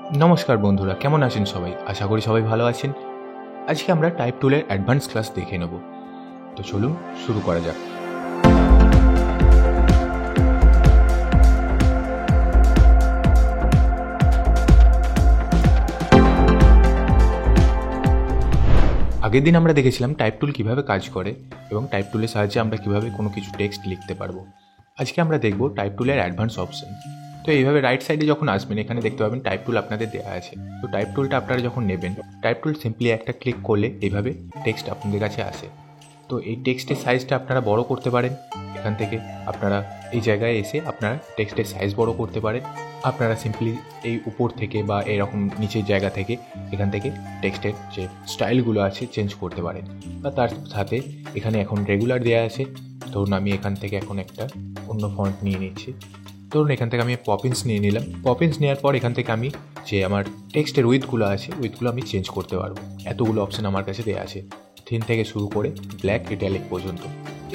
নমস্কার বন্ধুরা, কেমন আছেন সবাই? আশা করি সবাই ভালো আছেন। আজকে আমরা টাইপ টুলের অ্যাডভান্স ক্লাস দেখে নেব। তো চলুন শুরু করা যাক। আগের দিন আমরা দেখেছিলাম টাইপ টুল কীভাবে কাজ করে এবং টাইপ টুলের সাহায্যে আমরা কীভাবে কোনো কিছু টেক্সট লিখতে পারবো। আজকে আমরা দেখব টাইপ টুলের অ্যাডভান্স অপশন। তো এইভাবে রাইট সাইডে যখন আসবেন এখানে দেখতে পাবেন টাইপ টুল আপনাদের দেওয়া আছে। তো টাইপ টুলটা আপনারা যখন নেবেন, টাইপ টুল সিম্পলি একটা ক্লিক করলে এইভাবে টেক্সট আপনাদের কাছে আসে। তো এই টেক্সটের সাইজটা আপনারা বড় করতে পারেন। এখান থেকে আপনারা এই জায়গায় এসে আপনারা টেক্সটের সাইজ বড় করতে পারেন। আপনারা সিম্পলি এই উপর থেকে বা এরকম নিচের জায়গা থেকে এখান থেকে টেক্সটের যে স্টাইলগুলো আছে চেঞ্জ করতে পারেন। বা তার সাথে এখানে এখন রেগুলার দেওয়া আছে। ধরুন আমি এখান থেকে এখন একটা অন্য ফন্ট নিয়ে নিচ্ছি। ধরুন এখান থেকে আমি পপিন্স নিয়ে নিলাম। পপিন্স নেওয়ার পর এখান থেকে আমি যে আমার টেক্সটের উইথগুলো আছে উইথগুলো আমি চেঞ্জ করতে পারবো। এতগুলো অপশান আমার কাছে দেওয়া আছে, থিন থেকে শুরু করে ব্ল্যাক ইটালিক পর্যন্ত।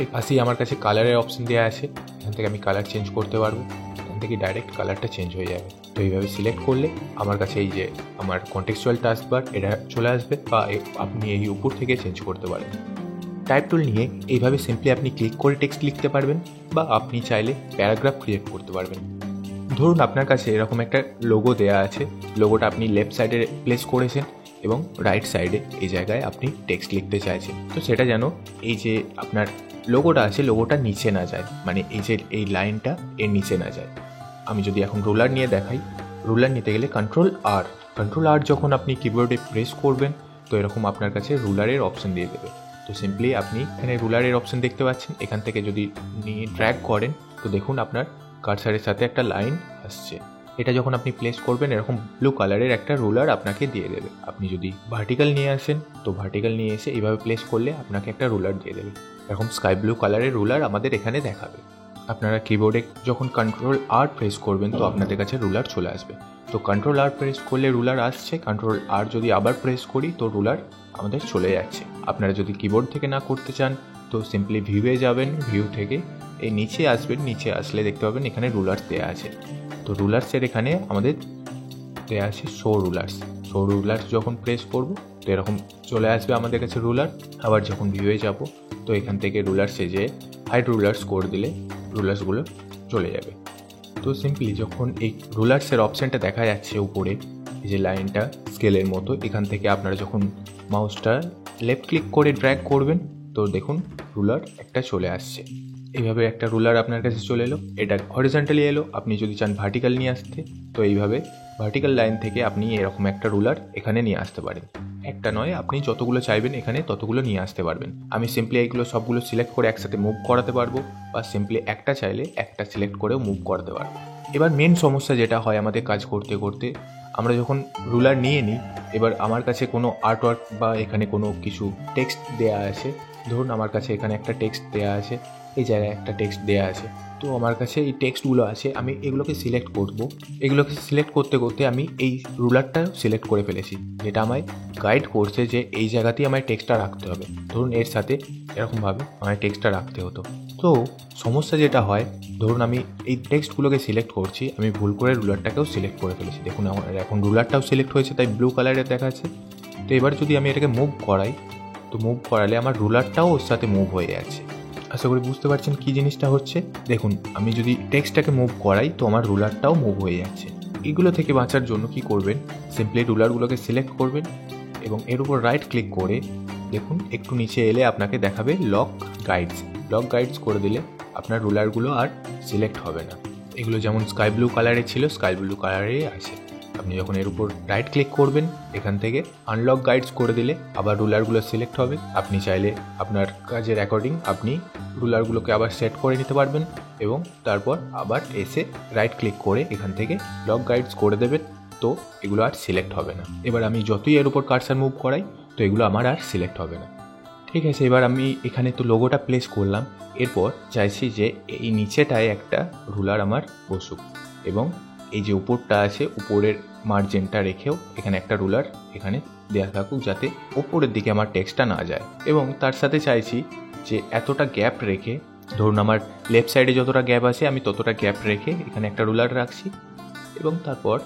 এর পাশেই আমার কাছে কালারের অপশান দেওয়া আছে। এখান থেকে আমি কালার চেঞ্জ করতে পারবো। এখান থেকে ডাইরেক্ট কালারটা চেঞ্জ হয়ে যাবে। তো এইভাবে সিলেক্ট করলে আমার কাছে এই যে আমার কন্টেক্সচুয়াল টাস্কবার এটা চলে আসবে, বা আপনি এই উপর থেকে চেঞ্জ করতে পারেন। টাইপ টুল নিয়ে এইভাবে সিম্পলি আপনি ক্লিক করে টেক্সট লিখতে পারবেন, বা আপনি চাইলে প্যারাগ্রাফ ক্রিয়েট করতে পারবেন। ধরুন আপনার কাছে এরকম একটা লোগো দেওয়া আছে। লোগোটা আপনি লেফট সাইডে প্লেস করেছেন এবং রাইট সাইডে এই জায়গায় আপনি টেক্সট লিখতে চাইছেন। তো সেটা যেন এই যে আপনার লোগোটা আছে লোগোটা নিচে না যায়, মানে এই যে এই লাইনটা এর নিচে না যায়। আমি যদি এখন রুলার নিয়ে দেখাই, রুলার নিতে গেলে কন্ট্রোল আর যখন আপনি কিবোর্ডে প্রেস করবেন তো এরকম আপনার কাছে রুলারের অপশন দিয়ে দেবে। তো সিম্পলি আপনি এখানে রুলারের অপশন দেখতে পাচ্ছেন। এখান থেকে যদি নিয়ে ড্র্যাগ করেন তো দেখুন আপনার কার্সারের সাথে একটা লাইন আসছে। এটা যখন আপনি প্লেস করবেন এরকম ব্লু কালারের একটা রুলার আপনাকে দিয়ে দেবে। আপনি যদি ভার্টিক্যাল নিয়ে আসেন তো ভার্টিক্যাল নিয়ে এসে এইভাবে প্লেস করলে আপনাকে একটা রুলার দিয়ে দেবে। এরকম স্কাই ব্লু কালারের রুলার আমাদের এখানে দেখাবে। আপনারা কিবোর্ডে যখন কন্ট্রোল আর প্রেস করবেন তো আপনাদের কাছে রুলার চলে আসবে। তো কন্ট্রোল আর প্রেস করলে রুলার আসছে, কন্ট্রোল আর যদি আবার প্রেস করি তো রুলার আমাদের চলে যাচ্ছে। আপনারা যদি কিবোর্ড থেকে না করতে চান তো সিম্পলি ভিউয়ে যাবেন, ভিউ থেকে এই নিচে আসবেন। নিচে আসলে দেখতে পাবেন এখানে রুলার্স দেওয়া আছে। তো রুলার্সের এখানে আমাদের দেওয়া আছে শো রুলার্স যখন প্রেস করব তো এরকম চলে আসবে আমাদের কাছে রুলার। আবার যখন ভিউয়ে যাব তো এখান থেকে রুলার্সে যে হাইড রুলার্স করে দিলে রুলার্সগুলো চলে যাবে। তো সিম্পলি যখন এই রুলার্সের অপশানটা দেখা যাচ্ছে উপরে এই যে লাইনটা স্কেলের মতো, এখান থেকে আপনারা যখন মাউসটা লেফট ক্লিক করে ড্র্যাগ করবেন তো দেখুন রুলার একটা চলে আসছে। এইভাবে একটা রুলার আপনার কাছে চলে এলো। এটা হরিজন্টালি এলো। আপনি যদি চান ভার্টিক্যাল নিয়ে আসতে তো এইভাবে ভার্টিক্যাল লাইন থেকে আপনি এরকম একটা রুলার এখানে নিয়ে আসতে পারেন। একটা নয়, আপনি যতগুলো চাইবেন এখানে ততগুলো নিয়ে আসতে পারবেন। আমি সিম্পলি এইগুলো সবগুলো সিলেক্ট করে একসাথে মুভ করাতে পারবো, বা সিম্পলি একটা চাইলে একটা সিলেক্ট করেও মুভ করতে পারবো। এবার মেন সমস্যা যেটা হয় আমাদের কাজ করতে করতে, আমরা যখন রুলার নিয়ে নিই, এবার আমার কাছে কোনো আর্টওয়ার্ক বা এখানে কোনো কিছু টেক্সট দেয়া আছে। ধরুন আমার কাছে এখানে একটা টেক্সট দেয়া আছে, এই জায়গায় একটা টেক্সট দেয়া আছে। তো আমার কাছে এই টেক্সটগুলো আছে, আমি এগুলোকে সিলেক্ট করব। এগুলোকে সিলেক্ট করতে করতে আমি এই রুলারটা সিলেক্ট করে ফেলেছি, যেটা আমায় গাইড করছে যে এই জায়গাতেই আমায় টেক্সটটা রাখতে হবে। ধরুন এর সাথে এরকমভাবে আমায় টেক্সটটা রাখতে হতো। তো সমস্যা যেটা হয়, ধরুন আমি এই টেক্সটগুলোকে সিলেক্ট করছি, আমি ভুল করে রুলারটাকেও সিলেক্ট করে ফেলেছি। দেখুন আমার এখন রুলারটাও সিলেক্ট হয়েছে, তাই ব্লু কালারের দেখাচ্ছে। তো এবার যদি আমি এটাকে মুভ করাই তো মুভ করালে আমার রুলারটাও ওর সাথে মুভ হয়ে যাচ্ছে। আশা করি বুঝতে পারছেন কী জিনিসটা হচ্ছে। দেখুন আমি যদি টেক্সটটাকে মুভ করাই তো আমার রুলারটাও মুভ হয়ে যাচ্ছে। এগুলো থেকে বাঁচার জন্য কি করবেন, সিম্পলি রুলারগুলোকে সিলেক্ট করবেন এবং এর উপর রাইট ক্লিক করে দেখুন একটু নিচে এলে আপনাকে দেখাবে লক গাইডস করে দিলে আপনার রুলারগুলো আর সিলেক্ট হবে না। এগুলো যেমন স্কাই ব্লু কালারে ছিল স্কাই ব্লু কালারেই আছে। আপনি যখন এর উপর রাইট ক্লিক করবেন এখান থেকে আনলক গাইডস করে দিলে আবার রুলারগুলো সিলেক্ট হবে। আপনি চাইলে আপনার কাজের অ্যাকর্ডিং আপনি রুলারগুলোকে আবার সেট করে নিতে পারবেন এবং তারপর আবার এসে রাইট ক্লিক করে এখান থেকে লক গাইডস করে দেবেন। তো এগুলো আর সিলেক্ট হবে না। এবার আমি যতই এর উপর কার্সার মুভ করাই তো এগুলো আমার আর সিলেক্ট হবে না। ঠিক আছে, এবার আমি এখানে তো লোগোটা প্লেস করলাম। এরপর চাইছি যে এই নিচেটায় একটা রুলার আমার বসুক এবং এই যে উপরটা আছে উপরের মার্জিনটা রেখেও এখানে একটা রুলার এখানে দেওয়া থাকুক, যাতে ওপরের দিকে আমার টেক্সটটা না যায়। এবং তার সাথে চাইছি যে এতটা গ্যাপ রেখে, ধরুন আমার লেফট সাইডে যতটা গ্যাপ আছে আমি ততটা গ্যাপ রেখে এখানে একটা রুলার রাখছি এবং তারপর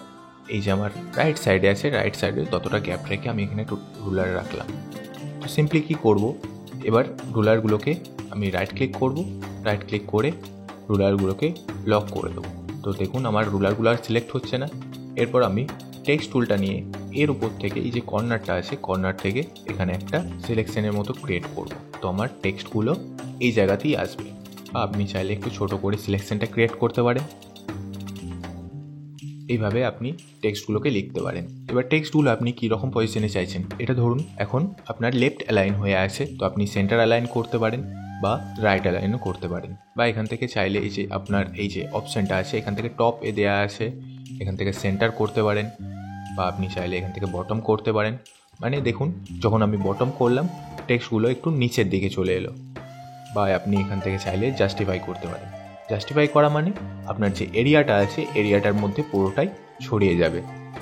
এই যে আমার রাইট সাইডে আছে, রাইট সাইডে ততটা গ্যাপ রেখে আমি এখানে একটু রুলার রাখলাম। তো সিম্পলি কী করব, এবার রুলারগুলোকে আমি রাইট ক্লিক করব, রাইট ক্লিক করে রুলারগুলোকে লক করে দেবো। তো দেখুন আমার রুলারগুলো আর সিলেক্ট হচ্ছে না। এরপর আমি টেক্সট টুলটা নিয়ে এর উপর থেকে এই যে কর্নারটা আছে, কর্নার থেকে এখানে একটা সিলেকশনের মতো ক্রিয়েট করব। তো আমার টেক্সটগুলো এই জায়গাতেই আসবে। আপনি চাইলে একটু ছোট করে সিলেকশনটা ক্রিয়েট করতে পারেন। এইভাবে আপনি টেক্সটগুলোকে লিখতে পারেন। এবার টেক্সটগুলো আপনি কীরকম পজিশনে চাইছেন, এটা ধরুন এখন আপনার লেফট অ্যালাইন হয়ে আছে, তো আপনি সেন্টার অ্যালাইন করতে পারেন বা রাইট অ্যালাইনও করতে পারেন। বা এখান থেকে চাইলে এই যে আপনার এই যে অপশানটা আছে এখান থেকে টপ এ দেওয়া আছে, এখান থেকে সেন্টার করতে পারেন বা আপনি চাইলে এখান থেকে বটম করতে পারেন। মানে দেখুন যখন আমি বটম করলাম টেক্সটগুলো একটু নিচের দিকে চলে এলো। বা আপনি এখান থেকে চাইলে জাস্টিফাই করতে পারেন। জাস্টিফাই করা মানে আপনার যে এরিয়াটা আছে এরিয়াটার মধ্যে পুরোটাই ছড়িয়ে যাবে।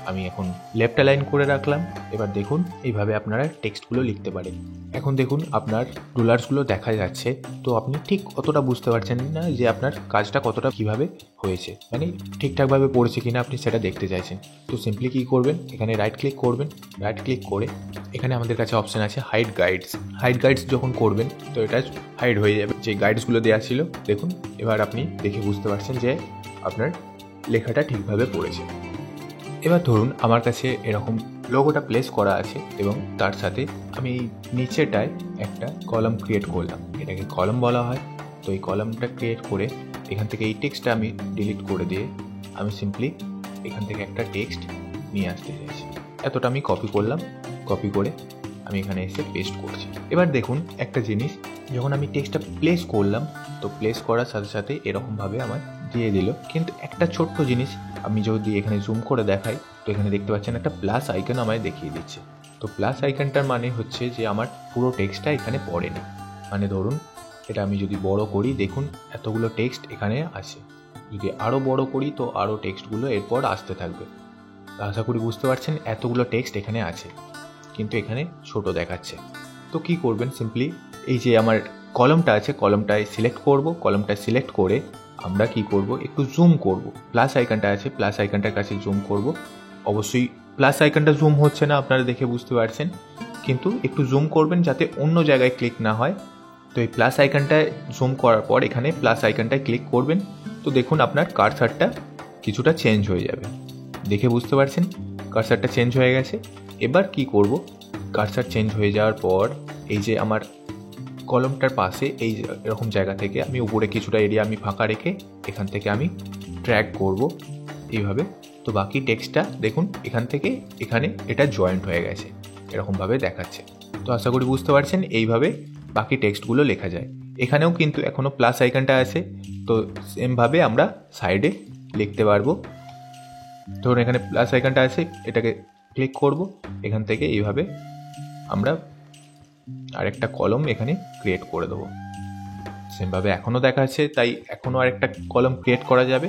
আমি এখন লেফট অ্যালাইন করে রাখলাম। এবার দেখুন এইভাবে আপনারা টেক্সটগুলো লিখতে পারেন। এখন দেখুন আপনার রুলার্সগুলো দেখা যাচ্ছে, তো আপনি ঠিক অতটা বুঝতে পারছেন না যে আপনার কাজটা কতটা কীভাবে হয়েছে, মানে ঠিকঠাকভাবে পড়েছে কিনা আপনি সেটা দেখতে চাইছেন। তো সিম্পলি কী করবেন, এখানে রাইট ক্লিক করবেন, রাইট ক্লিক করে এখানে আমাদের কাছে অপশান আছে হাইড গাইডস। হাইড গাইডস যখন করবেন তো এটা হাইড হয়ে যাবে যে গাইডসগুলো দেওয়া ছিল। দেখুন এবার আপনি দেখে বুঝতে পারছেন যে আপনার লেখাটা ঠিকভাবে পড়েছে। এবার ধরুন আমার কাছে এরকম লোগোটা প্লেস করা আছে এবং তার সাথে আমি এই নিচেটায় একটা কলাম ক্রিয়েট করলাম, এটাকে কলাম বলা হয়। তো এই কলামটা ক্রিয়েট করে এখান থেকে এই টেক্সটটা আমি ডিলিট করে দিয়ে আমি সিম্পলি এখান থেকে একটা টেক্সট নিয়ে আসতে চাইছি। এতটা আমি কপি করলাম, কপি করে আমি এখানে এসে পেস্ট করছি। এবার দেখুন একটা জিনিস, যখন আমি টেক্সটটা প্লেস করলাম তো প্লেস করার সাথে সাথে এরকমভাবে আমার দিয়ে দিল, কিন্তু একটা ছোট্ট জিনিস আমি যদি এখানে জুম করে দেখাই তো এখানে দেখতে পাচ্ছেন একটা প্লাস আইকন আমায় দেখিয়ে দিচ্ছে। তো প্লাস আইকনটার মানে হচ্ছে যে আমার পুরো টেক্সটটা এখানে পড়ে না। মানে ধরুন এটা আমি যদি বড় করি, দেখুন এতগুলো টেক্সট এখানে আছে, যদি আরও বড় করি তো আরও টেক্সটগুলো এরপর আসতে থাকবে। আশা করি বুঝতে পারছেন এতগুলো টেক্সট এখানে আছে কিন্তু এখানে ছোট দেখাচ্ছে। তো কি করবেন, সিম্পলি এই যে আমার কলমটা আছে কলমটায় সিলেক্ট করব, কলমটা সিলেক্ট করে আমরা কি করব একটু জুম করব। প্লাস আইকনটা আছে প্লাস আইকনটার কাছে জুম করব। অবশ্যই প্লাস আইকনটা জুম হচ্ছে না আপনারা দেখে বুঝতে পারছেন, কিন্তু একটু জুম করবেন যাতে অন্য জায়গায় ক্লিক না হয়। তো এই প্লাস আইকনটায় জুম করার পর এখানে প্লাস আইকনটায় ক্লিক করবেন। তো দেখুন আপনার কার্সারটা কিছুটা চেঞ্জ হয়ে যাবে, দেখে বুঝতে পারছেন কার্সারটা চেঞ্জ হয়ে গেছে। এবার কি করব, কার্সার চেঞ্জ হয়ে যাওয়ার পর এই যে আমার কলমটার পাশে এই এরকম জায়গা থেকে আমি উপরে কিছুটা এরিয়া আমি ফাঁকা রেখে এখান থেকে আমি ট্র্যাক করব এইভাবে। তো বাকি টেক্সটটা দেখুন এখান থেকে এখানে এটা জয়েন্ট হয়ে গেছে, এরকমভাবে দেখাচ্ছে। তো আশা করি বুঝতে পারছেন এইভাবে বাকি টেক্সটগুলো লেখা যায়। এখানেও কিন্তু এখনও প্লাস আইকনটা আছে, তো সেমভাবে আমরা সাইডে লিখতে পারবো। ধরুন এখানে প্লাস আইকনটা আছে, এটাকে ক্লিক করব, এখান থেকে এইভাবে আমরা আরেকটা কলম এখানে ক্রিয়েট করে দেবো। সেমভাবে এখনও দেখাচ্ছে, তাই এখনও আরেকটা কলম ক্রিয়েট করা যাবে।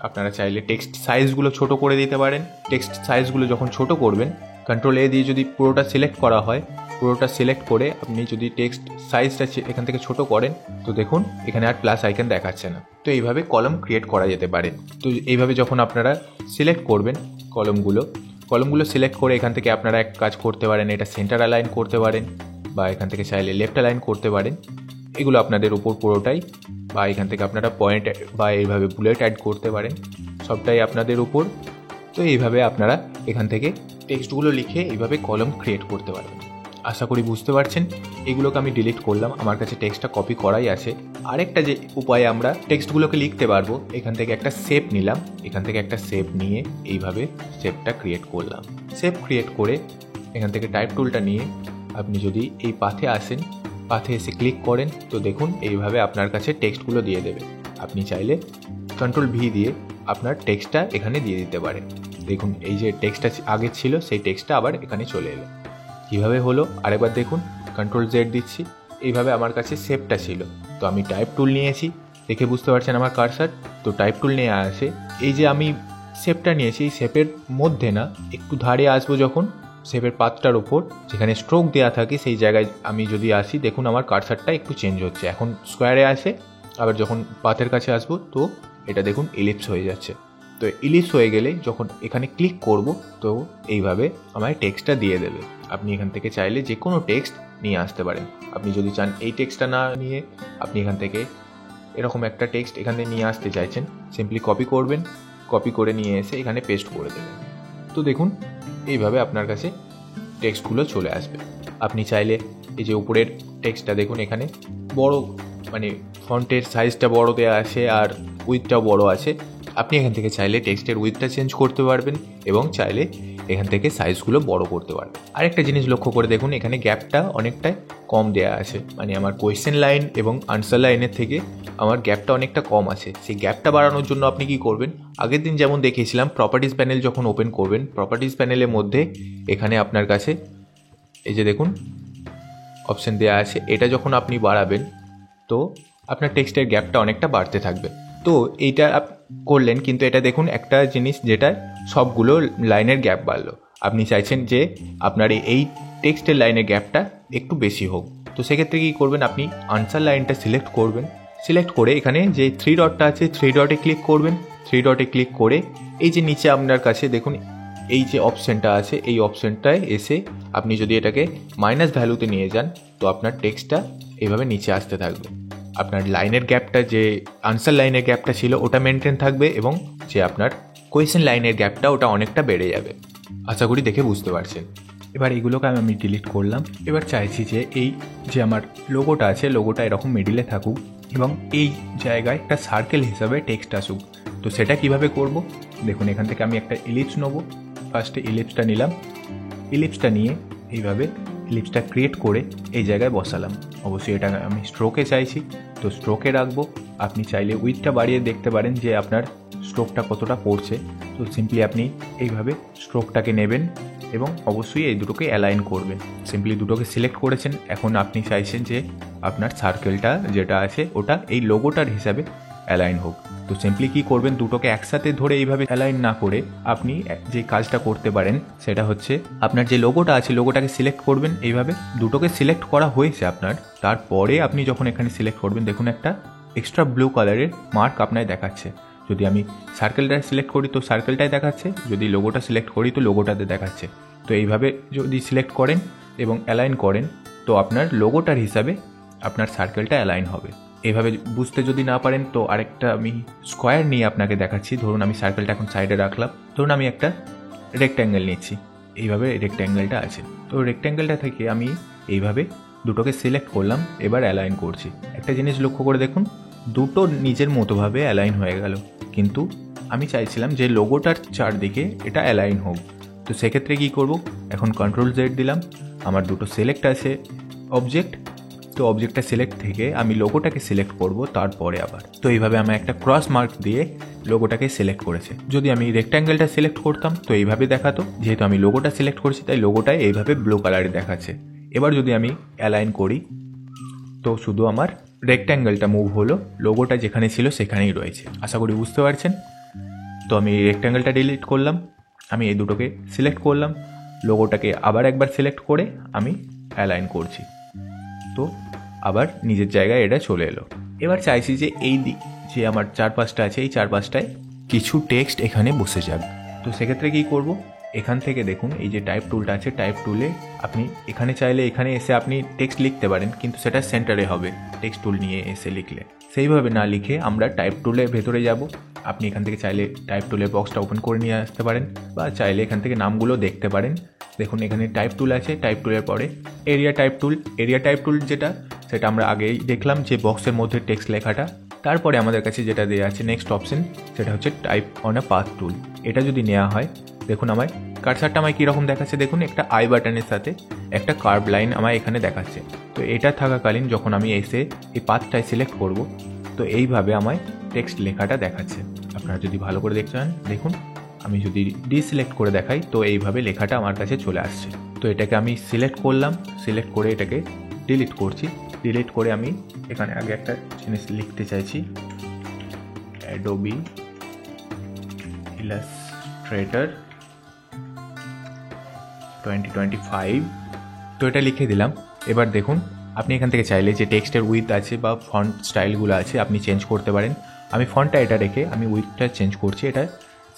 আপনারা চাইলে টেক্সট সাইজগুলো ছোট করে দিতে পারেন। টেক্সট সাইজগুলো যখন ছোট করবেন কন্ট্রোল এ দিয়ে যদি পুরোটা সিলেক্ট করা হয়, পুরোটা সিলেক্ট করে আপনি যদি টেক্সট সাইজটা এখান থেকে ছোট করেন তো দেখুন এখানে আর প্লাস আইকন দেখাচ্ছে না। তো এইভাবে কলম ক্রিয়েট করা যেতে পারে। তো এইভাবে যখন আপনারা সিলেক্ট করবেন কলমগুলো সিলেক্ট করে এখান থেকে আপনারা এক কাজ করতে পারেন, এটা সেন্টার অ্যালাইন করতে পারেন বা এখান থেকে চাইলে লেফট অ্যালাইন করতে পারেন। এগুলো আপনাদের উপর পুরোটাই, বা এখান থেকে আপনারা পয়েন্ট বা এইভাবে বুলেট অ্যাড করতে পারেন, সবটাই আপনাদের উপর। তো এইভাবে আপনারা এখান থেকে টেক্সটগুলো লিখে এইভাবে কলম ক্রিয়েট করতে পারবেন। আশা করি বুঝতে পারছেন। এগুলোকে আমি ডিলিট করলাম, আমার কাছে টেক্সটটা কপি করাই আছে। আরেকটা যে উপায়ে আমরা টেক্সটগুলোকে লিখতে পারবো, এখান থেকে একটা শেপ নিলাম, এখান থেকে একটা শেপ নিয়ে এইভাবে শেপটা ক্রিয়েট করলাম। শেপ ক্রিয়েট করে এখান থেকে টাইপ টুলটা নিয়ে আপনি যদি এই পাথে আসেন, পাথে এসে ক্লিক করেন তো দেখুন এইভাবে আপনার কাছে টেক্সটগুলো দিয়ে দেবে। আপনি চাইলে কন্ট্রোল ভি দিয়ে আপনার টেক্সটটা এখানে দিয়ে দিতে পারেন। দেখুন এই যে টেক্সটটা আগে ছিল সেই টেক্সটটা আবার এখানে চলে এলো। কীভাবে হলো আরেকবার দেখুন, কন্ট্রোল জেড দিচ্ছি, এইভাবে আমার কাছে শেপটা ছিল। তো আমি টাইপ টুল নিয়েছি, দেখে বুঝতে পারছেন আমার কার্সার। তো টাইপ টুল নিয়ে আসে এই যে আমি শেপটা নিয়েছি, এই শেপের মধ্যে না একটু ধারে আসবো, যখন শেপের পাতটার ওপর যেখানে স্ট্রোক দেওয়া থাকে সেই জায়গায় আমি যদি আসি দেখুন আমার কার্সারটা একটু চেঞ্জ হচ্ছে। এখন স্কোয়ারে আসে, আবার যখন পাথের কাছে আসবো তো এটা দেখুন ইলিপস হয়ে যাচ্ছে। তো ইলিপস হয়ে গেলে যখন এখানে ক্লিক করব তো এইভাবে আমায় টেক্সটটা দিয়ে দেবে। আপনি এখান থেকে চাইলে যে কোনো টেক্সট নিয়ে আসতে পারেন। আপনি যদি চান এই টেক্সটটা না নিয়ে আপনি এখান থেকে এরকম একটা টেক্সট এখানে নিয়ে আসতে চাইছেন, সিম্পলি কপি করবেন, কপি করে নিয়ে এসে এখানে পেস্ট করে দেবেন। তো দেখুন এইভাবে আপনার কাছে টেক্সটগুলো চলে আসবে। আপনি চাইলে এই যে উপরের টেক্সটটা দেখুন এখানে বড়, মানে ফন্টের সাইজটা বড় দেওয়া আছে আর উইথটাও বড় আছে। আপনি এখান থেকে চাইলে টেক্সটের উইথটা চেঞ্জ করতে পারবেন এবং চাইলে এখান থেকে সাইজগুলো বড় করতে পারবেন। আরেকটা জিনিস লক্ষ্য করে দেখুন এখানে গ্যাপটা অনেকটাই কম দেওয়া আছে, মানে আমার কোয়েশ্চেন লাইন এবং আনসার লাইনের থেকে আমার গ্যাপটা অনেকটা কম আছে। সেই গ্যাপটা বাড়ানোর জন্য আপনি কি করবেন, আগের দিন যেমন দেখিয়েছিলাম প্রপার্টিজ প্যানেল যখন ওপেন করবেন, প্রপার্টিজ প্যানেলের মধ্যে এখানে আপনার কাছে এই যে দেখুন অপশান দেওয়া আছে, এটা যখন আপনি বাড়াবেন তো আপনার টেক্সটের গ্যাপটা অনেকটা বাড়তে থাকবে। তো এইটা করলেন, কিন্তু এটা দেখুন একটা জিনিস যেটা সবগুলো লাইনের গ্যাপ বাড়লো। আপনি চাইছেন যে আপনার এই টেক্সটের লাইনের গ্যাপটা একটু বেশি হোক, তো সেক্ষেত্রে কী করবেন, আপনি আনসার লাইনটা সিলেক্ট করবেন। সিলেক্ট করে এখানে যে 3 ডটটা আছে 3 ডটে ক্লিক করবেন। 3 ডটে ক্লিক করে এই যে নিচে আপনার কাছে দেখুন এই যে অপশানটা আছে, এই অপশানটায় এসে আপনি যদি এটাকে মাইনাস ভ্যালুতে নিয়ে যান তো আপনার টেক্সটটা এইভাবে নিচে আসতে থাকবে। আপনার লাইনের গ্যাপটা, যে আনসার লাইনের গ্যাপটা ছিল ওটা মেনটেন থাকবে এবং যে আপনার কোয়েশ্চেন লাইনের গ্যাপটা ওটা অনেকটা বেড়ে যাবে। আশা করি দেখে বুঝতে পারছেন। এবার এগুলোকে আমি ডিলিট করলাম। এবার চাইছি যে এই যে আমার লোগোটা আছে লোগোটা এরকম মিডিলে থাকুক এবং এই জায়গায় একটা সার্কেল হিসাবে টেক্সট আসুক। তো সেটা কিভাবে করব, দেখুন এখান থেকে আমি একটা ইলিপস নেব। ফার্স্টে ইলিপসটা নিলাম, ইলিপসটা নিয়ে এইভাবে ইলিপসটা ক্রিয়েট করে এই জায়গায় বসালাম। অবশ্যই এটা আমি স্ট্রোকে চাইছি, তো স্ট্রোকে রাখবো। আপনি চাইলে উইথটা বাড়িয়ে দেখতে পারেন যে আপনার স্ট্রোকটা কতটা পড়ছে। তো সিম্পলি আপনি এইভাবে স্ট্রোকটাকে নেবেন এবং অবশ্যই এই দুটোকে অ্যালাইন করবেন। সিম্পলি দুটোকে সিলেক্ট করেছেন, এখন আপনি চাইছেন যে আপনার সার্কেলটা যেটা আছে ওটা এই লোগোটার হিসাবে অ্যালাইন হোক। তো সিম্পলি কী করবেন, দুটোকে একসাথে ধরে এইভাবে অ্যালাইন না করে আপনি যে কাজটা করতে পারেন সেটা হচ্ছে আপনার যে লোগোটা আছে লোগোটাকে সিলেক্ট করবেন। এইভাবে দুটোকে সিলেক্ট করা হয়েছে আপনার, তারপরে আপনি যখন এখানে সিলেক্ট করবেন দেখুন একটা এক্সট্রা ব্লু কালারের মার্ক আপনার দেখাচ্ছে। যদি আমি সার্কেলটা সিলেক্ট করি তো সার্কেলটাই দেখাচ্ছে, যদি লোগোটা সিলেক্ট করি তো লোগোটাতে দেখাচ্ছে। তো এইভাবে যদি সিলেক্ট করেন এবং অ্যালাইন করেন তো আপনার লোগোটার হিসাবে আপনার সার্কেলটা অ্যালাইন হবে। এইভাবে বুঝতে যদি না পারেন তো আরেকটা আমি স্কোয়ার নিয়ে আপনাকে দেখাচ্ছি। ধরুন আমি সার্কেলটা এখন সাইডে রাখলাম, ধরুন আমি একটা রেক্ট্যাঙ্গেল নিচ্ছি, এইভাবে রেক্ট্যাঙ্গেলটা আছে। তো রেক্ট্যাঙ্গেলটা থেকে আমি এইভাবে দুটোকে সিলেক্ট করলাম, এবার অ্যালাইন করছি। একটা জিনিস লক্ষ্য করে দেখুন দুটো নিজের মতোভাবে অ্যালাইন হয়ে গেল, কিন্তু আমি চাইছিলাম যে লোগোটার চারদিকে এটা অ্যালাইন হোক। তো সেক্ষেত্রে কী করব, এখন Ctrl Z দিলাম, আমার দুটো সিলেক্ট আছে অবজেক্ট, তো অবজেক্টটা সিলেক্ট থেকে আমি লোগোটাকে সিলেক্ট করব তারপরে আবার। তো এইভাবে আমি একটা ক্রস মার্ক দিয়ে লোগোটাকে সিলেক্ট করেছে। যদি আমি রেক্ট্যাঙ্গেলটা সিলেক্ট করতাম তো এইভাবে দেখাতো, যেহেতু আমি লোগোটা সিলেক্ট করেছি তাই লোগোটাই এইভাবে ব্লু কালারে দেখাচ্ছে। এবার যদি আমি অ্যালাইন করি তো শুধু আমার রেক্ট্যাঙ্গেলটা মুভ হলো, লোগোটা যেখানে ছিল সেখানেই রয়েছে। আশা করি বুঝতে পারছেন। তো আমি রেক্ট্যাঙ্গেলটা ডিলিট করলাম, আমি এই দুটোকে সিলেক্ট করলাম, লোগোটাকে আবার একবার সিলেক্ট করে আমি অ্যালাইন করছি, তো আবার নিজের জায়গায় এটা চলে এলো। এবার চাইছি যে এই যে আমার চারপাশটা আছে এই চারপাশটায় কিছু টেক্সট এখানে বসে যাক। তো সেক্ষেত্রে কী করব, এখান থেকে দেখুন এই যে টাইপ টুলটা আছে, টাইপ টুলে আপনি এখানে চাইলে এখানে এসে আপনি টেক্সট লিখতে পারেন, কিন্তু সেটা সেন্টারে হবে টেক্সট টুল নিয়ে এসে লিখলে। সেইভাবে না লিখে আমরা টাইপ টুলের ভেতরে যাব। আপনি এখান থেকে চাইলে টাইপ টুলের বক্সটা ওপেন করে নিয়ে আসতে পারেন বা চাইলে এখান থেকে নামগুলো দেখতে পারেন। দেখুন এখানে টাইপ টুল আছে, টাইপ টুলের পরে এরিয়া টাইপ টুল। এরিয়া টাইপ টুল যেটা সেটা আমরা আগেই দেখলাম যে বক্সের মধ্যে টেক্সট লেখাটা। তারপরে আমাদের কাছে যেটা দেওয়া আছে নেক্সট অপশন সেটা হচ্ছে টাইপ অন আ পাথ টুল। এটা যদি নেওয়া হয় দেখুন আমার কার্সারটা আমায় কীরকম দেখাচ্ছে, দেখুন একটা আই বাটনের সাথে একটা কার্ভ লাইন আমায় এখানে দেখাচ্ছে। তো এটা থাকাকালীন যখন আমি এসে এই পাথটায় সিলেক্ট করব তো এইভাবে আমায় টেক্সট লেখাটা দেখাচ্ছে। আপনারা যদি ভালো করে দেখতে চান দেখুন, আমি যদি ডিসিলেক্ট করে দেখাই তো এইভাবে লেখাটা আমার কাছে চলে আসছে। তো এটাকে আমি সিলেক্ট করলাম, সিলেক্ট করে এটাকে ডিলিট করছি। ডিলিট করে আমি এখানে আগে একটা জিনিস লিখতে চাইছি, অ্যাডোবি ইলাস্ট্রেটর 2025। তো এটা লিখে দিলাম। এবার দেখুন আপনি এখান থেকে চাইলে যে টেক্সটের উইথ আছে বা ফন্ট স্টাইলগুলো আছে আপনি চেঞ্জ করতে পারেন। আমি ফন্টটা এটা রেখে আমি উইথটা চেঞ্জ করছি, এটা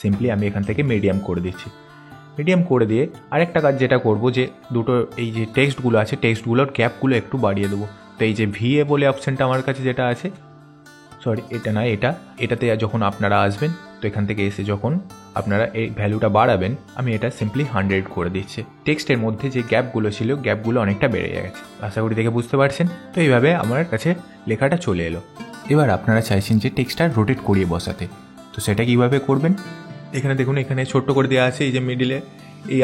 সিম্পলি আমি এখান থেকে মিডিয়াম করে দিচ্ছি। মিডিয়াম করে দিয়ে আরেকটা কাজ যেটা করব, যে দুটো এই যে টেক্সটগুলো আছে টেক্সটগুলোর গ্যাপগুলো একটু বাড়িয়ে দেবো। তো এই যে ভিএ বলে অপশানটা আমার কাছে যেটা আছে, সরি এটা না, এটাতে যখন আপনারা আসবেন, তো এখান থেকে এসে যখন আপনারা এই ভ্যালুটা বাড়াবেন, আমি এটা সিম্পলি 100 করে দিচ্ছি। টেক্সটের মধ্যে যে গ্যাপগুলো ছিল, গ্যাপগুলো অনেকটা বেড়ে গেছে। আশা করি দেখে বুঝতে পারছেন। তো এইভাবে আমার কাছে লেখাটা চলে এলো। এবার আপনারা চাইছেন যে টেক্সটটা রোটেট করিয়ে বসাতে, তো সেটা কীভাবে করবেন? এখানে দেখুন, এখানে ছোট্ট করে দেওয়া আছে এই যে মিডিলে এই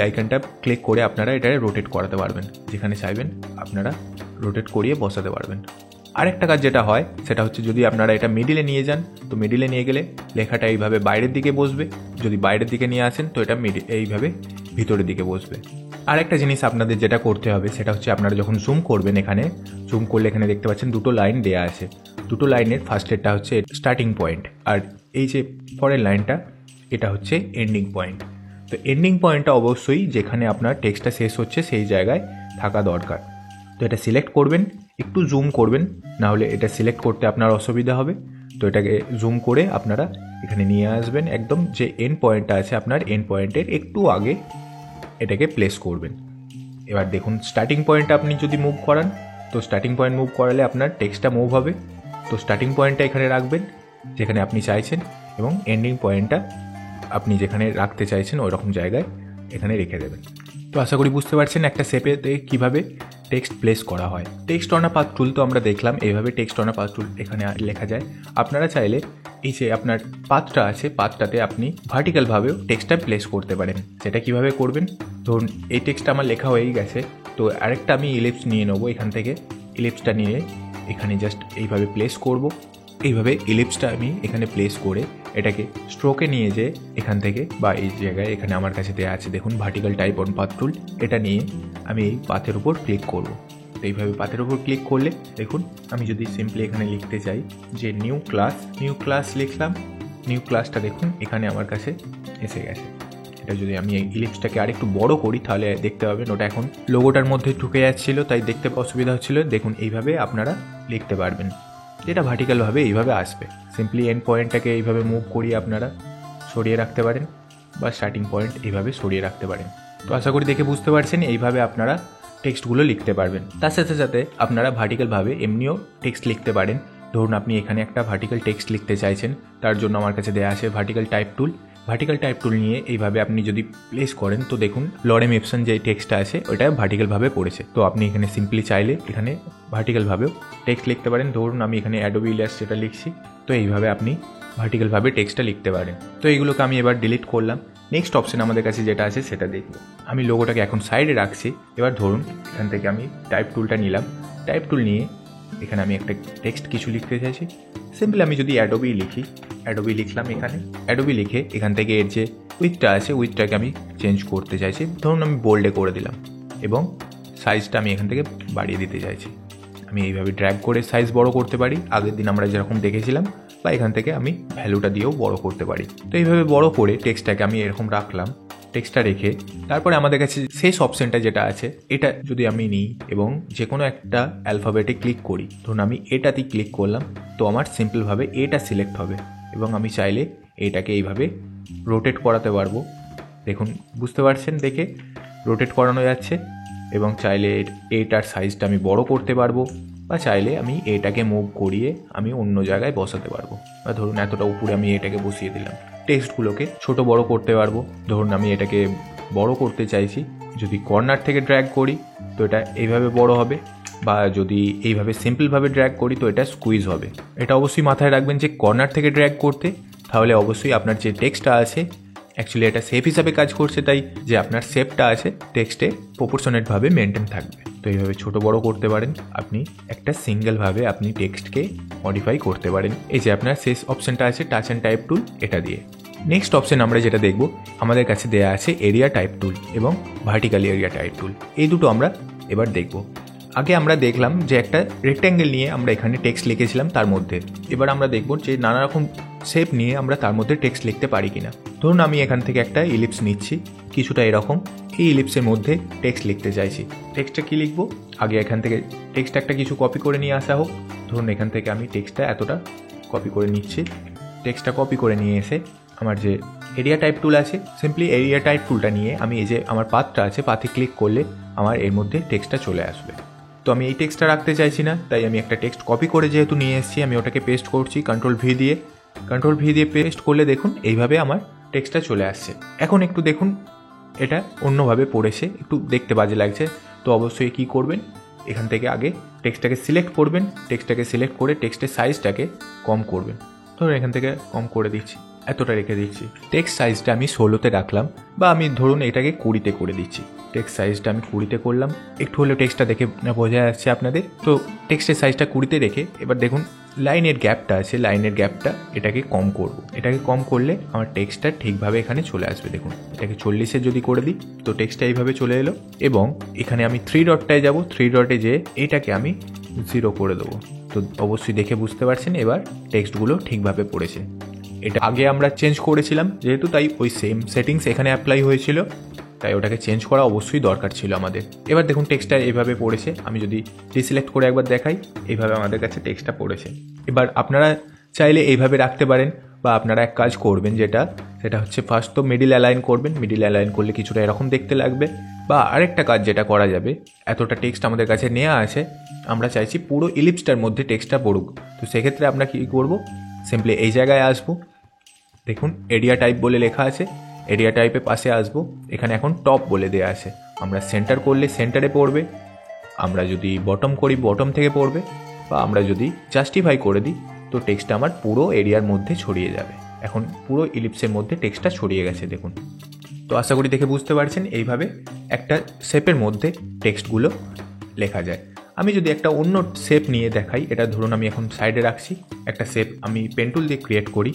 আইকনটা ক্লিক করে আপনারা এটা রোটেট করাতে পারবেন। যেখানে চাইবেন আপনারা রোটেট করিয়ে বসাতে পারবেন। আরেকটা কাজ যেটা হয় সেটা হচ্ছে, যদি আপনারা এটা মিডিলে নিয়ে যান, তো মিডিলে নিয়ে গেলে লেখাটা এইভাবে বাইরের দিকে বসবে। যদি বাইরের দিকে নিয়ে আসেন, তো এটা এইভাবে ভিতরের দিকে বসবে। আরেকটা জিনিস আপনাদের যেটা করতে হবে সেটা হচ্ছে, আপনারা যখন জুম করবেন, এখানে জুম করলে এখানে দেখতে পাচ্ছেন দুটো লাইন দেওয়া আছে। দুটো লাইনের ফার্স্টেরটা হচ্ছে স্টার্টিং পয়েন্ট, আর এই যে পরের লাইনটা এটা হচ্ছে এন্ডিং পয়েন্ট। তো এন্ডিং পয়েন্টটা অবশ্যই যেখানে আপনার টেক্সটটা শেষ হচ্ছে সেই জায়গায় থাকা দরকার। তো এটা সিলেক্ট করবেন, একটু জুম করবেন, না হলে এটা সিলেক্ট করতে আপনার অসুবিধা হবে। তো এটাকে জুম করে আপনারা এখানে নিয়ে আসবেন, একদম যে এন্ড পয়েন্টটা আছে আপনার এন্ড পয়েন্টের একটু আগে এটাকে প্লেস করবেন। এবার দেখুন, স্টার্টিং পয়েন্টটা আপনি যদি মুভ করান, তো স্টার্টিং পয়েন্ট মুভ করালে আপনার টেক্সটটা মুভ হবে। তো স্টার্টিং পয়েন্টটা এখানে রাখবেন যেখানে আপনি চাইছেন, এবং এন্ডিং পয়েন্টটা আপনি যেখানে রাখতে চাইছেন ওই রকম জায়গায় এখানে রেখে দেবেন। তো আশা করি বুঝতে পারছেন একটা শেপেতে কীভাবে টেক্সট প্লেস করা হয়। টেক্সট অন আ পাথ টুল তো আমরা দেখলাম, এইভাবে টেক্সট অন আ পাথ টুল এখানে লেখা যায়। আপনারা চাইলে এই যে আপনার পাথটা আছে, পাথটাতে আপনি ভার্টিক্যালভাবেও টেক্সটটা প্লেস করতে পারেন। সেটা কিভাবে করবেন? ধরুন এই টেক্সটটা আমার লেখা হয়েই গেছে, তো আরেকটা আমি ইলিপস নিয়ে নেবো। এখান থেকে ইলিপসটা নিয়ে এখানে জাস্ট এইভাবে প্লেস করব। এইভাবে ইলিপসটা আমি এখানে প্লেস করে এটাকে স্ট্রোকে নিয়ে যেয়ে এখান থেকে বা এই জায়গায় এখানে আমার কাছে দেওয়া আছে দেখুন ভার্টিক্যাল টাইপ অন পাথ টুল, এটা নিয়ে আমি এই পাথের উপর ক্লিক করব। তো এইভাবে পাথের উপর ক্লিক করলে দেখুন, আমি যদি সিম্পলি এখানে লিখতে চাই যে নিউ ক্লাস লিখলাম, নিউ ক্লাসটা দেখুন এখানে আমার কাছে এসে গেছে। এটা যদি আমি এই ইলিপসটাকে আরেকটু বড় করি তাহলে দেখতে পাবেন ওটা এখন লোগোটার মধ্যে ঢুকে যাচ্ছিলো, তাই দেখতে অসুবিধা হচ্ছিলো। দেখুন এইভাবে আপনারা লিখতে পারবেন, যেটা ভার্টিক্যালভাবে এইভাবে আসবে। সিম্পলি এন্ড পয়েন্টটাকে এইভাবে মুভ করিয়ে আপনারা সরিয়ে রাখতে পারেন, বা স্টার্টিং পয়েন্ট এইভাবে সরিয়ে রাখতে পারেন। তো আশা করি দেখে বুঝতে পারছেন এইভাবে আপনারা টেক্সটগুলো লিখতে পারবেন। তার সাথে সাথে আপনারা ভার্টিক্যালভাবে এমনিও টেক্সট লিখতে পারেন। ধরুন আপনি এখানে একটা ভার্টিক্যাল টেক্সট লিখতে চাইছেন, তার জন্য আমার কাছে দেওয়া আছে ভার্টিক্যাল টাইপ টুল নিয়ে এইভাবে আপনি যদি প্লেস করেন, তো দেখুন লরেম ইপসন যে টেক্সটটা আছে ওটা ভার্টিক্যালভাবে পড়েছে। তো আপনি এখানে সিম্পলি চাইলে এখানে ভার্টিক্যালভাবেও টেক্সট লিখতে পারেন। ধরুন আমি এখানে অ্যাডোবি ইলাস্ট্রেটর লিখছি, তো এইভাবে আপনি ভার্টিক্যালভাবে টেক্সটটা লিখতে পারেন। তো এইগুলোকে আমি এবার ডিলিট করলাম। নেক্সট অপশন আমাদের কাছে যেটা আছে সেটা দেখব। আমি লোগোটাকে এখন সাইডে রাখছি। এবার ধরুন এখান থেকে আমি টাইপ টুলটা নিলাম, টাইপ টুল নিয়ে এখানে আমি একটা টেক্সট কিছু লিখতে চাইছি। সিম্পলি আমি যদি অ্যাডোবি লিখলাম, এখানে অ্যাডোবি লিখে এখান থেকে এর যে উইথটা আছে উইথটাকে আমি চেঞ্জ করতে চাইছি। ধরুন আমি বোল্ডে করে দিলাম, এবং সাইজটা আমি এখান থেকে বাড়িয়ে দিতে চাইছি। আমি এইভাবে ড্র্যাগ করে সাইজ বড় করতে পারি, আগের দিন আমরা যেরকম দেখেছিলাম, বা এখান থেকে আমি ভ্যালুটা দিয়েও বড় করতে পারি। তো এইভাবে বড় করে টেক্সটটাকে আমি এরকম রাখলাম। টেক্সটটা রেখে তারপরে আমাদের কাছে শেষ অপশনটা যেটা আছে, এটা যদি আমি নিই এবং যে কোনো একটা অ্যালফাবেটে ক্লিক করি, ধরুন আমি এটাতেই ক্লিক করলাম, তো আমার সিম্পলভাবে এটা সিলেক্ট হবে, এবং আমি চাইলে এটাকে এইভাবে রোটেট করাতে পারবো। দেখুন বুঝতে পারছেন, দেখে রোটেট করানো যাচ্ছে। এবং চাইলে এটার সাইজটা আমি বড় করতে পারবো, বা চাইলে আমি এটাকে মুভ করিয়ে আমি অন্য জায়গায় বসাতে পারবো। বা ধরুন এতটা উপরে আমি এটাকে বসিয়ে দিলাম। টেক্সটগুলোকে ছোট বড় করতে পারবো। ধরুন আমি এটাকে বড় করতে চাইছি, যদি কর্নার থেকে ড্র্যাগ করি তো এটা এইভাবে বড় হবে, বা যদি এইভাবে সিম্পলভাবে ড্র্যাগ করি তো এটা স্কুইজ হবে। এটা অবশ্যই মাথায় রাখবেন যে কর্নার থেকে ড্র্যাগ করতে, তাহলে অবশ্যই আপনার যে টেক্সটটা আছে অ্যাকচুয়ালি এটা শেপ হিসাবে কাজ করছে, তাই যে আপনার শেপটা আছে টেক্সটে প্রপোর্শনেটভাবে মেনটেন থাকবে। তো এইভাবে ছোট বড় করতে পারেন আপনি, একটা সিঙ্গেলভাবে আপনি টেক্সটকে মডিফাই করতে পারেন। এই যে আপনার শেষ অপশনটা আছে টাচ অ্যান্ড টাইপ টুল, এটা দিয়ে। নেক্সট অপশন আমরা যেটা দেখব, আমাদের কাছে দেয়া আছে এরিয়া টাইপ টুল এবং ভার্টিক্যাল এরিয়া টাইপ টুল। এই দুটো আমরা এবার দেখব। আগে আমরা দেখলাম যে একটা রেক্ট্যাঙ্গেল নিয়ে আমরা এখানে টেক্সট লিখেছিলাম তার মধ্যে। এবার আমরা দেখব যে নানা রকম শেপ নিয়ে আমরা তার মধ্যে টেক্সট লিখতে পারি কিনা। ধরুন আমি এখান থেকে একটা ইলিপস নিচ্ছি, কিছুটা এরকম। এই ইলিপসের মধ্যে টেক্সট লিখতে চাইছি। টেক্সটটা কি লিখবো? আগে এখান থেকে টেক্সট একটা কিছু কপি করে নিয়ে আসা হোক। ধরুন এখান থেকে আমি টেক্সটটা এতটা কপি করে নিচ্ছি। টেক্সটটা কপি করে নিয়ে এসে আমার যে এরিয়া টাইপ টুল আছে, সিম্পলি এরিয়া টাইপ টুলটা নিয়ে আমি এই যে আমার পাথটা আছে, পাথে ক্লিক করলে আমার এর মধ্যে টেক্সটটা চলে আসবে। তো আমি এই টেক্সটটা রাখতে চাইছি না, তাই আমি একটা টেক্সট কপি করে যেহেতু নিয়ে এসেছি, আমি ওটাকে পেস্ট করছি কন্ট্রোল ভি দিয়ে পেস্ট করলে দেখুন এইভাবে আমার টেক্সটটা চলে আসছে। এখন একটু দেখুন এটা অন্যভাবে পড়েছে, একটু দেখতে বাজে লাগছে। তো অবশ্যই কী করবেন, এখান থেকে আগে টেক্সটটাকে সিলেক্ট করবেন, টেক্সটটাকে সিলেক্ট করে টেক্সটের সাইজটাকে কম করবেন। ধরুন এখান থেকে কম করে দিচ্ছি, এতটা রেখে দিচ্ছি। টেক্সট সাইজটা আমি 16তে রাখলাম, বা আমি ধরুন এটাকে 20তে করে দিচ্ছি। টেক্সট সাইজটা আমি 20তে করলাম, একটু হলেও টেক্সটটা দেখে বোঝা যাচ্ছে আপনাদের। তো টেক্সটের সাইজটা 20তে রেখে এবার দেখুন লাইনের গ্যাপটা আছে, লাইনের গ্যাপটা এটাকে কম করব। এটাকে কম করলে আমার টেক্সটটা ঠিকভাবে এখানে চলে আসবে। দেখুন এটাকে 40-এ যদি করে দিই তো টেক্সটটা এইভাবে চলে এলো। এবং এখানে আমি 3 ডটটায় যাব, 3 ডটে যেয়ে এটাকে আমি 0 করে দেবো। তো অবশ্যই দেখে বুঝতে পারছেন এবার টেক্সটগুলো ঠিকভাবে পড়েছে। এটা আগে আমরা চেঞ্জ করেছিলাম যেহেতু, তাই ওই সেম সেটিংস এখানে অ্যাপ্লাই হয়েছিল, তাই ওটাকে চেঞ্জ করা অবশ্যই দরকার ছিল আমাদের। এবার দেখুন টেক্সটটা এইভাবে পড়েছে। আমি যদি ডিসিলেক্ট করে একবার দেখাই, এইভাবে আমাদের কাছে টেক্সটটা পড়েছে। এবার আপনারা চাইলে এইভাবে রাখতে পারেন, বা আপনারা এক কাজ করবেন সেটা হচ্ছে ফার্স্ট তো মিডিল অ্যালাইন করবেন। মিডিল অ্যালাইন করলে কিছুটা এরকম দেখতে লাগবে। বা আরেকটা কাজ যেটা করা যাবে, এতটা টেক্সট আমাদের কাছে নেওয়া আছে, আমরা চাইছি পুরো ইলিপসটার মধ্যে টেক্সটটা পড়ুক। তো সেক্ষেত্রে আমরা কী করব, সিম্পলি এই জায়গায় আসবো, দেখুন এরিয়া টাইপ বলে লেখা আছে, এরিয়া টাইপে পাশে আসবো, এখানে এখন টপ বলে দেওয়া আছে। আমরা সেন্টার করলে সেন্টারে পড়বে, আমরা যদি বটম করি বটম থেকে পড়বে, বা আমরা যদি জাস্টিফাই করে দিই তো টেক্সটটা আমার পুরো এরিয়ার মধ্যে ছড়িয়ে যাবে। এখন পুরো ইলিপসের মধ্যে টেক্সটটা ছড়িয়ে গেছে দেখুন। তো আশা করি দেখে বুঝতে পারছেন এইভাবে একটা শেপের মধ্যে টেক্সটগুলো লেখা যায়। আমি যদি একটা অন্য শেপ নিয়ে দেখাই, এটা ধরুন আমি এখন সাইডে রাখছি, একটা শেপ আমি পেন টুল দিয়ে ক্রিয়েট করি।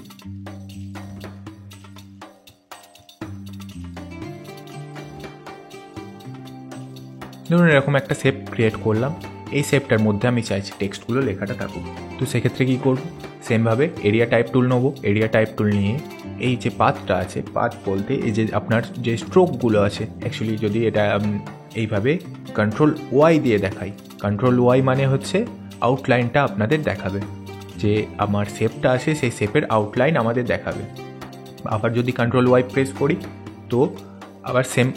ধরুন এরকম একটা শেপ ক্রিয়েট করলাম, এই শেপটার মধ্যে আমি চাইছি টেক্সটগুলো লেখাটা থাকুক। তো সেক্ষেত্রে কী করব, সেমভাবে এরিয়া টাইপ টুল নেবো। এরিয়া টাইপ টুল নিয়ে এই যে পাথটা আছে, পাথ বলতে এই যে আপনার যে স্ট্রোকগুলো আছে, অ্যাকচুয়ালি যদি এটা এইভাবে কন্ট্রোল ওয়াই দিয়ে দেখাই, কন্ট্রোল ওয়াই মানে হচ্ছে আউটলাইনটা আপনাদের দেখাবে, যে আমার শেপটা আছে সেই শেপের আউটলাইন আমাদের দেখাবে। আবার যদি কন্ট্রোল ওয়াই প্রেস করি তো আবার সেম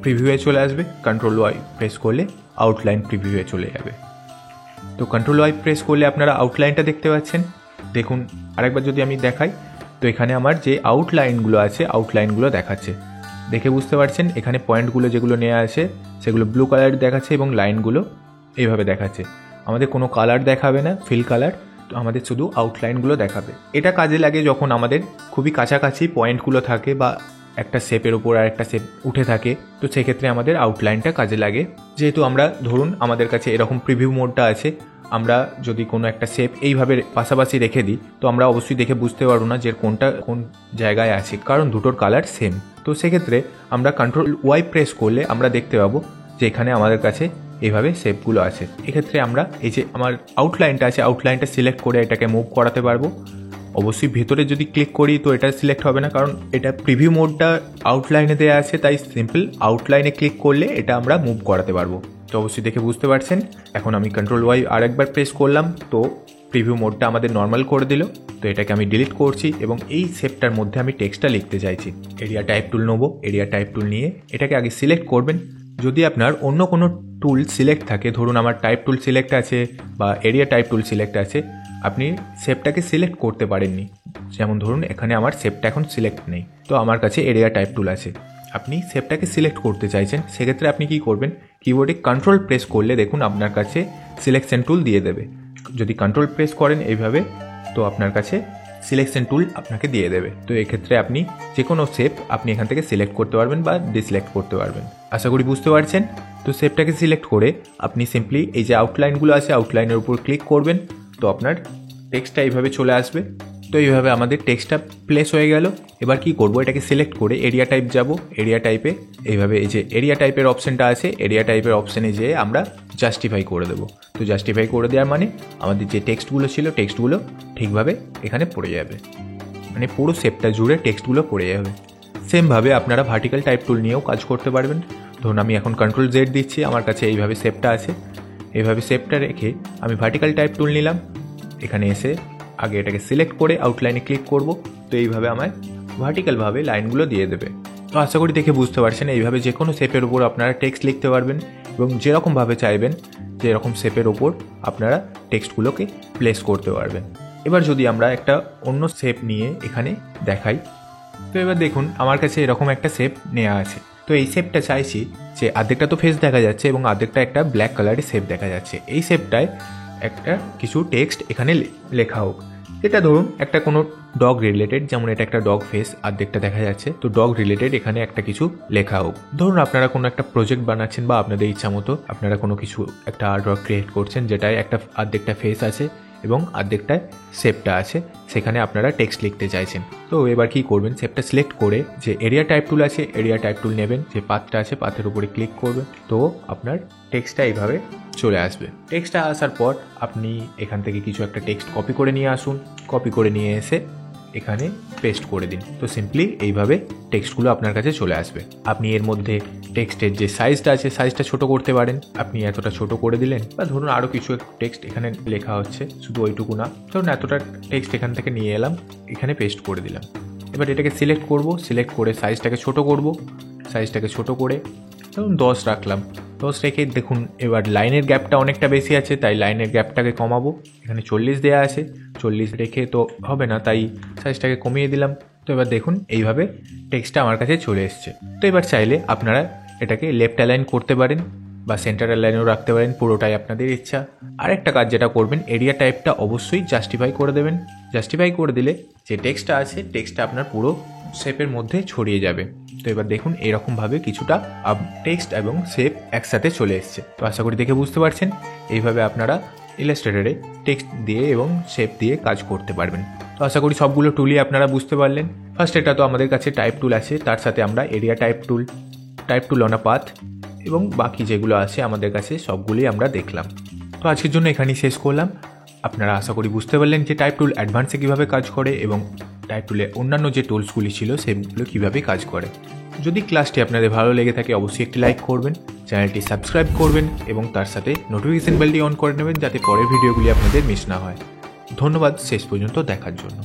প্রিভিউয়ে চলে আসবে। কন্ট্রোল ওয়াই প্রেস করলে আউটলাইন প্রিভিউয়ে চলে যাবে। তো কন্ট্রোল ওয়াই প্রেস করলে আপনারা আউটলাইনটা দেখতে পাচ্ছেন। দেখুন আরেকবার যদি আমি দেখাই তো এখানে আমার যে আউটলাইনগুলো আছে, আউটলাইনগুলো দেখাচ্ছে। দেখে বুঝতে পারছেন এখানে পয়েন্টগুলো যেগুলো নেওয়া আছে সেগুলো ব্লু কালার দেখাচ্ছে এবং লাইনগুলো এইভাবে দেখাচ্ছে। আমাদের কোনো কালার দেখাবে না, ফিল কালার, তো আমাদের শুধু আউটলাইনগুলো দেখাবে। এটা কাজে লাগে যখন আমাদের খুবই কাছাকাছি পয়েন্টগুলো থাকে, বা একটা শেপের ওপর আর একটা শেপ উঠে থাকে, তো সেক্ষেত্রে আমাদের আউটলাইনটা কাজে লাগে। যেহেতু আমরা ধরুন আমাদের কাছে এরকম প্রিভিউ মোডটা আছে, আমরা যদি কোনো একটা শেপ এইভাবে পাশাপাশি রেখে দিই তো আমরা অবশ্যই দেখে বুঝতে পারবো না যে কোনটা কোন জায়গায় আছে, কারণ দুটোর কালার সেম। তো সেক্ষেত্রে আমরা কন্ট্রোল ওয়াই প্রেস করলে আমরা দেখতে পাবো যে এখানে আমাদের কাছে এইভাবে শেপগুলো আছে। এক্ষেত্রে আমরা এই যে আমার আউটলাইনটা আছে, আউটলাইনটা সিলেক্ট করে এটাকে মুভ করাতে পারবো। অবশ্যই ভেতরে যদি ক্লিক করি তো এটা সিলেক্ট হবে না, কারণ এটা প্রিভিউ মোডটা আউটলাইনে দেওয়া আছে, তাই সিম্পল আউটলাইনে ক্লিক করলে এটা আমরা মুভ করাতে পারবো। তো অবশ্যই দেখে বুঝতে পারছেন। এখন আমি কন্ট্রোল ওয়াই আরেকবার প্রেস করলাম, তো প্রিভিউ মোডটা আমাদের নর্মাল করে দিল। তো এটাকে আমি ডিলিট করছি এবং এই শেপটার মধ্যে আমি টেক্সটটা লিখতে চাইছি। এরিয়া টাইপ টুল নেবো, এরিয়া টাইপ টুল নিয়ে এটাকে আগে সিলেক্ট করবেন। যদি আপনার অন্য কোনো টুল সিলেক্ট থাকে, ধরুন আমার টাইপ টুল সিলেক্ট আছে বা এরিয়া টাইপ টুল সিলেক্ট আছে, আপনি শেপটাকে সিলেক্ট করতে পারেননি। যেমন ধরুন এখানে আমার শেপটা এখন সিলেক্ট নেই, তো আমার কাছে এরিয়া টাইপ টুল আছে। আপনি শেপটাকে সিলেক্ট করতে চাইছেন, সেক্ষেত্রে আপনি কি করবেন, কিবোর্ডে কন্ট্রোল প্রেস করলে দেখুন আপনার কাছে সিলেকশন টুল দিয়ে দেবে। যদি কন্ট্রোল প্রেস করেন এইভাবে তো আপনার কাছে সিলেকশন টুল আপনাকে দিয়ে দেবে। তো এক্ষেত্রে আপনি যে কোনো শেপ আপনি এখান থেকে সিলেক্ট করতে পারবেন বা ডিসিলেক্ট করতে পারবেন। আশা করি বুঝতে পারছেন। তো শেপটাকে সিলেক্ট করে আপনি সিম্পলি এই যে আউটলাইনগুলো আছে আউটলাইনের উপর ক্লিক করবেন, তো আপনার টেক্সটটা এইভাবে চলে আসবে। তো এইভাবে আমাদের টেক্সটটা প্লেস হয়ে গেল। এবার কি করব, এটাকে সিলেক্ট করে এরিয়া টাইপ যাব। এরিয়া টাইপে এইভাবে এই যে এরিয়া টাইপের অপশানটা আছে, এরিয়া টাইপের অপশানে যেয়ে আমরা জাস্টিফাই করে দেবো। তো জাস্টিফাই করে দেওয়ার মানে আমাদের যে টেক্সটগুলো ছিল টেক্সটগুলো ঠিকভাবে এখানে পড়ে যাবে, মানে পুরো শেপটা জুড়ে টেক্সটগুলো পড়ে যাবে। সেমভাবে আপনারা ভার্টিক্যাল টাইপ টুল নিয়েও কাজ করতে পারবেন। ধরুন আমি এখন কন্ট্রোল জেড দিচ্ছি, আমার কাছে এইভাবে শেপটা আছে। এইভাবে শেপটা রেখে আমি ভার্টিক্যাল টাইপ টুল নিলাম, এখানে এসে আগে এটাকে সিলেক্ট করে আউটলাইনে ক্লিক করব। তো এইভাবে আমার ভার্টিক্যালভাবে লাইনগুলো দিয়ে দেবে। তো আশা করি দেখে বুঝতে পারছেন এইভাবে যে কোনো শেপের উপর আপনারা টেক্সট লিখতে পারবেন এবং যেরকমভাবে চাইবেন যে এরকম শেপের ওপর আপনারা টেক্সটগুলোকে প্লেস করতে পারবেন। এবার যদি আমরা একটা অন্য শেপ নিয়ে এখানে দেখাই, তো এবার দেখুন আমার কাছে এরকম একটা শেপ নেওয়া আছে। তো এই শেপটা চাইছি যে অর্ধেকটা তো ফেস দেখা যাচ্ছে এবং অর্ধেকটা একটা ব্ল্যাক কালারের শেপ দেখা যাচ্ছে। এই শেপটায় একটা কিছু টেক্সট এখানে লেখা হোক, এটা ধরুন একটা কোনো ডগ রিলেটেড, যেমন এটা একটা ডগ ফেস অর্ধেকটা দেখা যাচ্ছে, তো ডগ রিলেটেড এখানে একটা কিছু লেখা হোক। ধরুন আপনারা কোনো একটা প্রজেক্ট বানাচ্ছেন বা আপনাদের ইচ্ছা মতো আপনারা কোনো কিছু একটা আর্টওয়ার্ক ক্রিয়েট করছেন যেটায় একটা অর্ধেকটা ফেস আছে এবং অর্ধেকটায় শেপটা আছে, সেখানে আপনারা টেক্সট লিখতে চাইছেন। তো এবার কি করবেন, শেপটা সিলেক্ট করে যে এরিয়া টাইপ টুল আছে এরিয়া টাইপ টুল নেবেন, যে পাথটা আছে পাথের উপরে ক্লিক করবেন, তো আপনার টেক্সটটা এইভাবে চলে আসবে। টেক্সটটা আসার পর আপনি এখান থেকে কিছু একটা টেক্সট কপি করে নিয়ে আসুন, কপি করে নিয়ে এসে এখানে পেস্ট করে দিন। তো সিম্পলি এইভাবে টেক্সটগুলো আপনার কাছে চলে আসবে। আপনি এর মধ্যে টেক্সটের যে সাইজটা আছে সাইজটা ছোট করতে পারেন, আপনি এতটা ছোট করে দিলেন, বা ধরুন আরও কিছু টেক্সট এখানে লেখা হচ্ছে শুধু ওইটুকু না, ধরুন এতটা টেক্সট এখান থেকে নিয়ে এলাম, এখানে পেস্ট করে দিলাম। এবার এটাকে সিলেক্ট করব, সিলেক্ট করে সাইজটাকে ছোট করব, সাইজটাকে ছোট করে ধরুন 10 রাখলাম। 10 রেখে দেখুন এবার লাইনের গ্যাপটা অনেকটা বেশি আছে, তাই লাইনের গ্যাপটাকে কমাবো। এখানে 40 দেওয়া আছে, 40 রেখে তো হবে না, তাই সাইজটাকে কমিয়ে দিলাম। তো এবার দেখুন এইভাবে টেক্সটটা আমার কাছে চলে এসছে। তো এবার চাইলে আপনারা এটাকে লেফট অ্যালাইন করতে পারেন বা সেন্টার অ্যালাইনও রাখতে পারেন, পুরোটাই আপনাদের ইচ্ছা। আরেকটা কাজ যেটা করবেন, এরিয়া টাইপটা অবশ্যই জাস্টিফাই করে দেবেন। জাস্টিফাই করে দিলে যে টেক্সটটা আছে টেক্সটটা আপনার পুরো শেপের মধ্যে ছড়িয়ে যাবে। তো এবার দেখুন এরকমভাবে কিছুটা টেক্সট এবং শেপ একসাথে চলে এসছে। তো আশা করি দেখে বুঝতে পারছেন এইভাবে আপনারা ইলাস্ট্রেটরে টেক্সট দিয়ে এবং শেপ দিয়ে কাজ করতে পারবেন। তো আশা করি সবগুলো টুলই আপনারা বুঝতে পারলেন। ফার্স্ট এটা তো আমাদের কাছে টাইপ টুল আছে, তার সাথে আমরা area type tool on a path এবং বাকি যেগুলো আছে আমাদের কাছে সবগুলোই আমরা দেখলাম। তো আজকের জন্য এখানেই শেষ করলাম। আপনারা আশা করি বুঝতে পারলেন যে টাইপ টুল অ্যাডভান্সে কীভাবে কাজ করে এবং টাইপ টুলে অন্যান্য যে টুলসগুলি ছিল সেগুলো কীভাবে কাজ করে। যদি ক্লাসটি আপনাদের ভালো লেগে থাকে অবশ্যই একটি লাইক করবেন, চ্যানেলটি সাবস্ক্রাইব করবেন এবং তার সাথে নোটিফিকেশন বেলটি অন করে নেবেন যাতে পরের ভিডিওগুলি আপনাদের মিস না হয়। ধন্যবাদ শেষ পর্যন্ত দেখার জন্য।